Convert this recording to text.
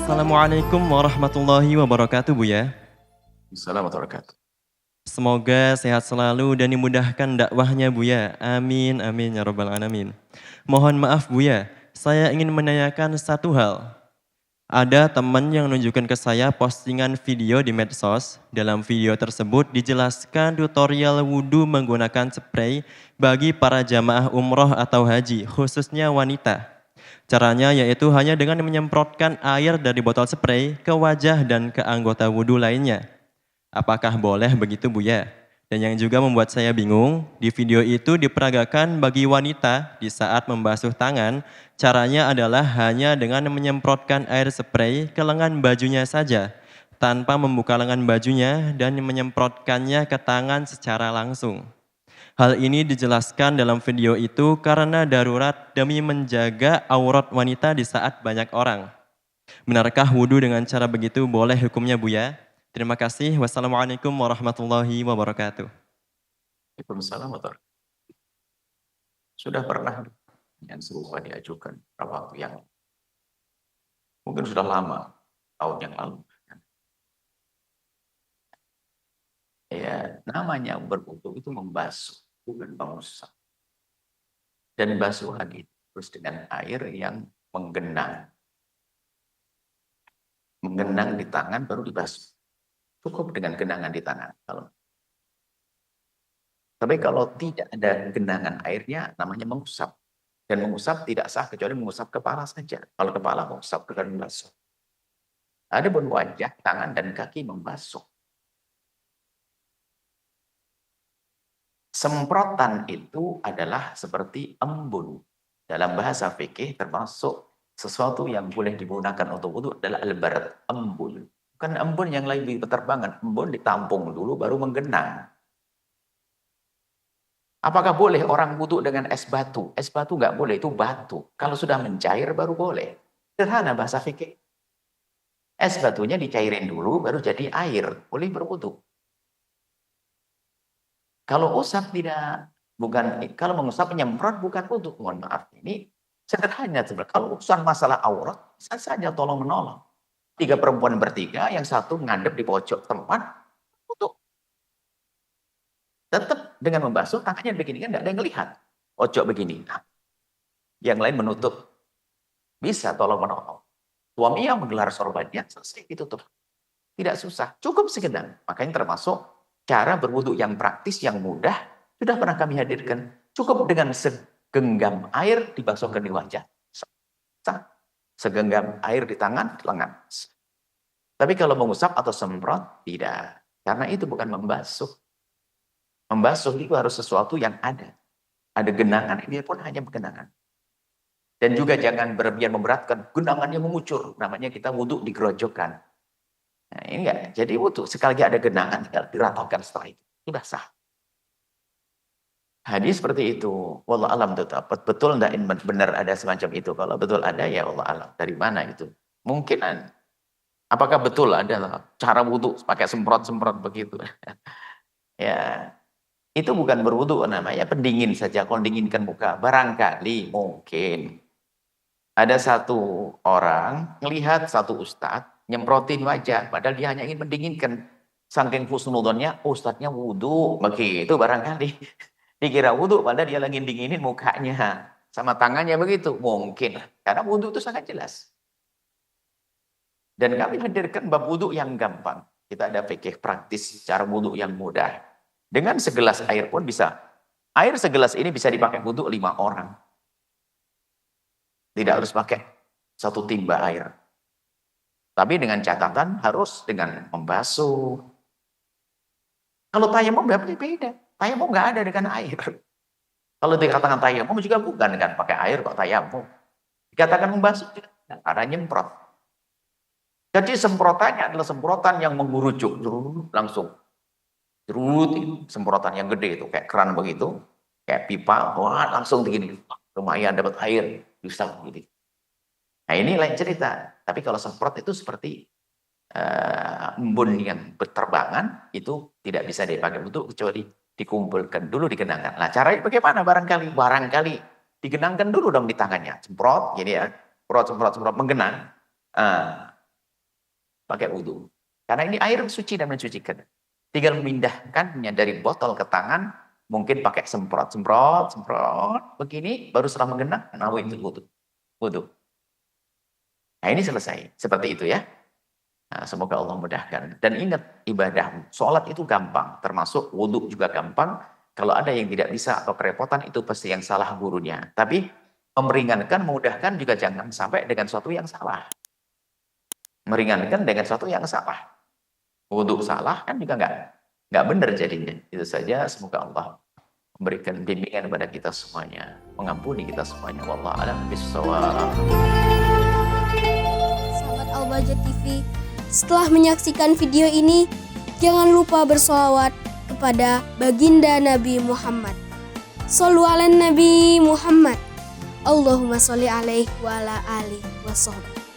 Assalamualaikum warahmatullahi wabarakatuh, Buya. Assalamualaikum warahmatullahi wabarakatuh. Semoga sehat selalu dan dimudahkan dakwahnya, Buya. Amin, amin, ya rabbal alamin. Mohon maaf, Buya, saya ingin menanyakan satu hal. Ada teman yang menunjukkan ke saya postingan video di medsos. Dalam video tersebut dijelaskan tutorial wudhu menggunakan spray bagi para jamaah umroh atau haji, khususnya wanita. Caranya yaitu hanya dengan menyemprotkan air dari botol spray ke wajah dan ke anggota wudhu lainnya. Apakah boleh begitu, Buya? Dan yang juga membuat saya bingung, di video itu diperagakan bagi wanita di saat membasuh tangan, caranya adalah hanya dengan menyemprotkan air spray ke lengan bajunya saja, tanpa membuka lengan bajunya dan menyemprotkannya ke tangan secara langsung. Hal ini dijelaskan dalam video itu karena darurat demi menjaga aurat wanita di saat banyak orang. Benarkah wudhu dengan cara begitu boleh hukumnya, Buya? Terima kasih. Wassalamualaikum warahmatullahi wabarakatuh. Waalaikumsalam warahmatullahi wabarakatuh. Sudah pernah yang serupa diajukan beberapa waktu yang mungkin sudah lama, tahun yang lalu. Ya, namanya berwudu itu membasuh, bukan mengusap. Dan basuhan itu terus dengan air yang menggenang. Menggenang di tangan baru dibasuh. Cukup dengan genangan di tangan. Tapi kalau tidak ada genangan airnya, namanya mengusap. Dan mengusap tidak sah kecuali mengusap kepala saja. Kalau kepala mengusap dengan membasuh. Ada pun wajah, tangan, dan kaki membasuh. Semprotan itu adalah seperti embun. Dalam bahasa fikih termasuk sesuatu yang boleh digunakan untuk wudhu adalah al-barad, embun. Bukan embun yang lebih berterbangan, embun ditampung dulu baru menggenang. Apakah boleh orang wudhu dengan es batu? Es batu nggak boleh, itu batu. Kalau sudah mencair baru boleh. Sederhana bahasa fikih. Es batunya dicairin dulu baru jadi air, boleh berwudhu. Kalau usap tidak, bukan, kalau mengusap menyemprot bukan wudhu. Mohon maaf, ini sederhana sebenarnya. Kalau urusan masalah aurat, bisa saja tolong menolong. 3 perempuan bertiga, yang satu ngadep di pojok tempat, wudhu. Tetap dengan membasuh, tangannya begini kan, nggak ada yang melihat. Pojok begini. Nah, yang lain menutup. Bisa tolong menolong. Suami yang menggelar sorbannya, selesai ditutup. Tidak susah, cukup sekedar. Makanya termasuk cara berwudhu yang praktis, yang mudah, sudah pernah kami hadirkan. Cukup dengan segenggam air dibasuhkan di wajah. Segenggam air di tangan, lengan. Tapi kalau mengusap atau semprot, tidak. Karena itu bukan membasuh. Membasuh itu harus sesuatu yang ada. Ada genangan, dia pun hanya genangan. Dan juga jangan berlebihan memberatkan, genangan yang mengucur. Namanya kita wudhu digerojokkan. Nah, ini enggak. Jadi wudhu, sekali lagi ada genangan, tinggal diratakan setelah itu. Sudah sah. Hadis seperti itu. Wallah alam tetap. Betul enggak benar ada semacam itu? Kalau betul ada, ya Allah alam. Dari mana itu? Mungkin. Apakah betul ada cara wudhu pakai semprot-semprot begitu? Ya, itu bukan berwudhu namanya, pendingin saja. Kalau dinginkan muka, barangkali mungkin ada satu orang melihat satu ustadz nyemprotin wajah, padahal dia hanya ingin mendinginkan. Saking husnudonnya, ustadznya wudhu, begitu barangkali. Dikira wudhu, padahal dia lagi dinginin mukanya. Sama tangannya begitu, mungkin. Karena wudhu itu sangat jelas. Dan kami hadirkan bab wudhu yang gampang. Kita ada fikih praktis, cara wudhu yang mudah. Dengan segelas air pun bisa. Air segelas ini bisa dipakai wudhu 5 orang. Tidak harus pakai 1 timba air. Tapi dengan catatan harus dengan membasuh. Kalau tayamum beda. Tayamum nggak ada dengan air. Kalau dikatakan tayamum juga bukan kan pakai air kok tayamum. Dikatakan membasuh karena nyemprot. Jadi semprotannya adalah semprotan yang mengurucuk langsung. Semprotan yang gede itu kayak keran begitu, kayak pipa, wah langsung begini. Lumayan dapat air, bisa begini. Nah ini lain cerita. Tapi kalau semprot itu seperti embun yang berterbangan, itu tidak bisa dipakai untuk kecuali dikumpulkan dulu, digenangkan. Nah caranya bagaimana barangkali? Barangkali digenangkan dulu dong di tangannya. Semprot, gini ya. Semprot, menggenang. pakai wudhu. Karena ini air suci dan mensucikan. Tinggal memindahkannya dari botol ke tangan, mungkin pakai semprot, begini, baru setelah menggenang, itu wudhu. Nah ini selesai, seperti itu ya. Nah, semoga Allah mudahkan. Dan ingat, ibadah, sholat itu gampang, termasuk wudhu juga gampang. Kalau ada yang tidak bisa atau kerepotan, itu pasti yang salah gurunya. Tapi meringankan, memudahkan juga jangan sampai dengan sesuatu yang salah. Meringankan dengan sesuatu yang salah. Wudhu salah kan juga nggak benar jadinya. Itu saja, semoga Allah memberikan bimbingan kepada kita semuanya, mengampuni kita semuanya. Wallahu a'lam bishawab. Sahabat Al-Bahjah TV, setelah menyaksikan video ini, jangan lupa bersolawat kepada baginda Nabi Muhammad. Shollu ala Nabi Muhammad. Allahumma sholli alaihi wa ala alihi wa sahbihi.